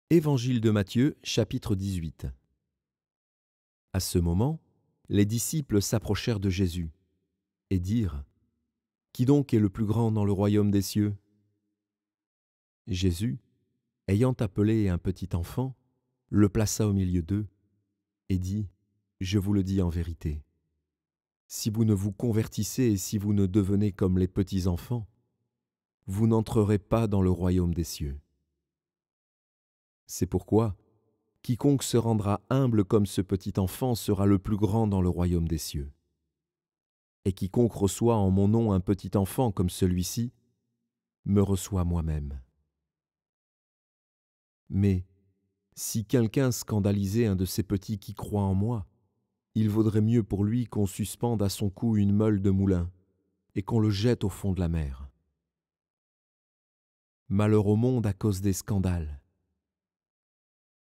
Évangile de Matthieu, chapitre 18. À ce moment, les disciples s'approchèrent de Jésus et dirent : « Qui donc est le plus grand dans le royaume des cieux ?» Jésus, ayant appelé un petit enfant, le plaça au milieu d'eux et dit : « Je vous le dis en vérité, si vous ne vous convertissez et si vous ne devenez comme les petits enfants, vous n'entrerez pas dans le royaume des cieux. C'est pourquoi quiconque se rendra humble comme ce petit enfant sera le plus grand dans le royaume des cieux. Et quiconque reçoit en mon nom un petit enfant comme celui-ci, me reçoit moi-même. Mais si quelqu'un scandalisait un de ces petits qui croient en moi, il vaudrait mieux pour lui qu'on suspende à son cou une meule de moulin et qu'on le jette au fond de la mer. Malheur au monde à cause des scandales.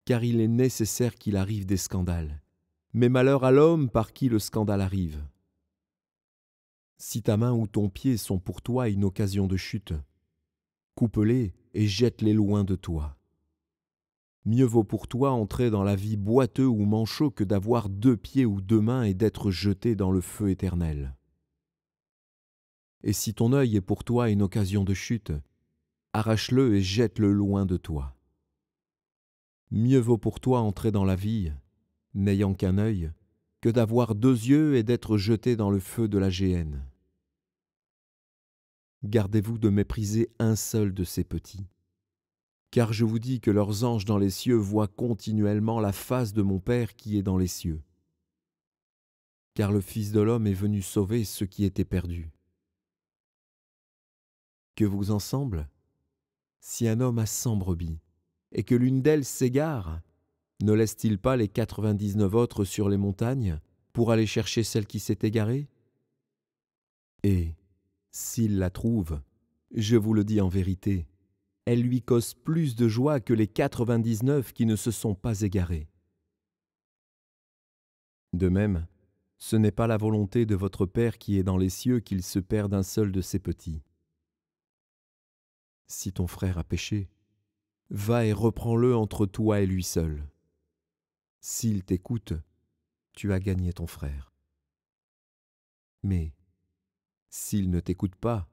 Car il est nécessaire qu'il arrive des scandales, mais malheur à l'homme par qui le scandale arrive. Si ta main ou ton pied sont pour toi une occasion de chute, coupe-les et jette-les loin de toi. Mieux vaut pour toi entrer dans la vie boiteux ou manchot que d'avoir 2 pieds ou 2 mains et d'être jeté dans le feu éternel. Et si ton œil est pour toi une occasion de chute, arrache-le et jette-le loin de toi. Mieux vaut pour toi entrer dans la vie, n'ayant qu'un œil, que d'avoir 2 yeux et d'être jeté dans le feu de la géhenne. Gardez-vous de mépriser un seul de ces petits. Car je vous dis que leurs anges dans les cieux voient continuellement la face de mon Père qui est dans les cieux. Car le Fils de l'homme est venu sauver ceux qui étaient perdus. Que vous en semble ? Si un homme a 100 brebis, et que l'une d'elles s'égare, ne laisse-t-il pas les 99 autres sur les montagnes pour aller chercher celle qui s'est égarée ? Et, s'il la trouve, je vous le dis en vérité, elle lui cause plus de joie que les 99 qui ne se sont pas égarés. De même, ce n'est pas la volonté de votre Père qui est dans les cieux qu'il se perde un seul de ses petits. Si ton frère a péché, va et reprends-le entre toi et lui seul. S'il t'écoute, tu as gagné ton frère. Mais s'il ne t'écoute pas,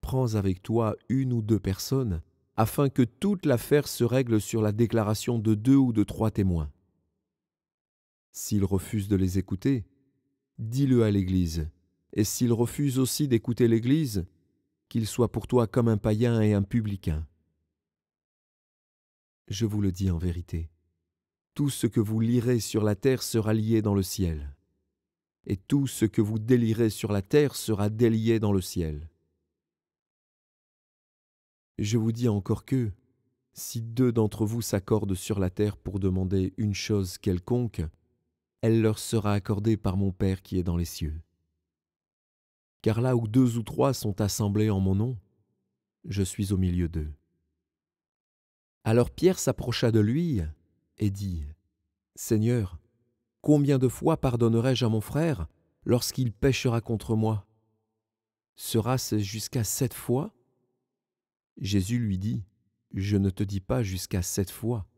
prends avec toi 1 ou 2 personnes, afin que toute l'affaire se règle sur la déclaration de 2 ou de 3 témoins. S'il refuse de les écouter, dis-le à l'Église, et s'il refuse aussi d'écouter l'Église, qu'il soit pour toi comme un païen et un publicain. Je vous le dis en vérité, tout ce que vous lirez sur la terre sera lié dans le ciel, et tout ce que vous délierez sur la terre sera délié dans le ciel. Je vous dis encore que, si 2 d'entre vous s'accordent sur la terre pour demander une chose quelconque, elle leur sera accordée par mon Père qui est dans les cieux. Car là où 2 ou 3 sont assemblés en mon nom, je suis au milieu d'eux. Alors Pierre s'approcha de lui et dit : « Seigneur, combien de fois pardonnerai-je à mon frère lorsqu'il péchera contre moi ? Sera-ce jusqu'à 7 fois ? » Jésus lui dit : « Je ne te dis pas jusqu'à 7 fois,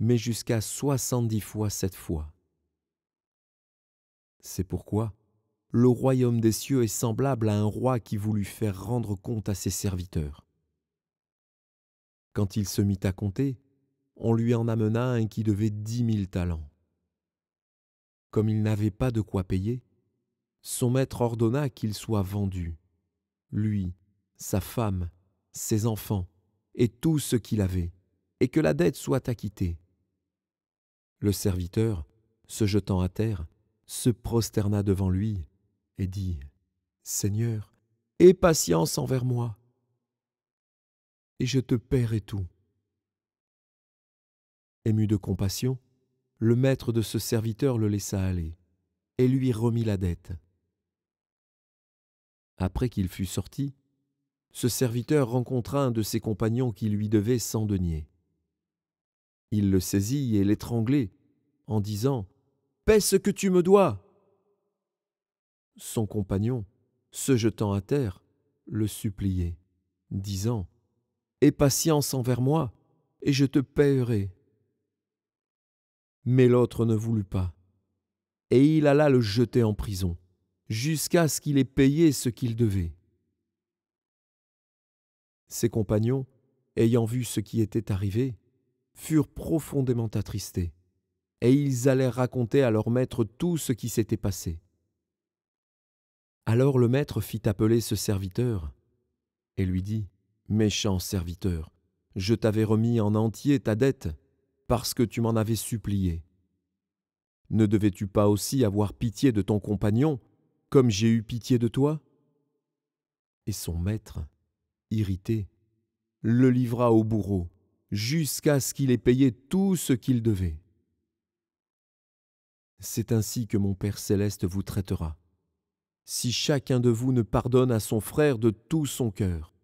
mais jusqu'à 70 fois 7 fois. » C'est pourquoi le royaume des cieux est semblable à un roi qui voulut faire rendre compte à ses serviteurs. Quand il se mit à compter, on lui en amena un qui devait 10 000 talents. Comme il n'avait pas de quoi payer, son maître ordonna qu'il soit vendu, lui, sa femme, ses enfants et tout ce qu'il avait, et que la dette soit acquittée. Le serviteur, se jetant à terre, se prosterna devant lui et dit : « Seigneur, aie patience envers moi, et je te paierai tout. » Ému de compassion, le maître de ce serviteur le laissa aller et lui remit la dette. Après qu'il fut sorti, ce serviteur rencontra un de ses compagnons qui lui devait 100 deniers. Il le saisit et l'étranglait en disant : « Paie ce que tu me dois !» Son compagnon, se jetant à terre, le suppliait, disant : « Aie patience envers moi, et je te paierai. » Mais l'autre ne voulut pas, et il alla le jeter en prison, jusqu'à ce qu'il ait payé ce qu'il devait. Ses compagnons, ayant vu ce qui était arrivé, furent profondément attristés, et ils allèrent raconter à leur maître tout ce qui s'était passé. Alors le maître fit appeler ce serviteur et lui dit : « Méchant serviteur, je t'avais remis en entier ta dette parce que tu m'en avais supplié. Ne devais-tu pas aussi avoir pitié de ton compagnon, comme j'ai eu pitié de toi ?» Et son maître, irrité, le livra au bourreau, jusqu'à ce qu'il ait payé tout ce qu'il devait. C'est ainsi que mon Père céleste vous traitera, si chacun de vous ne pardonne à son frère de tout son cœur.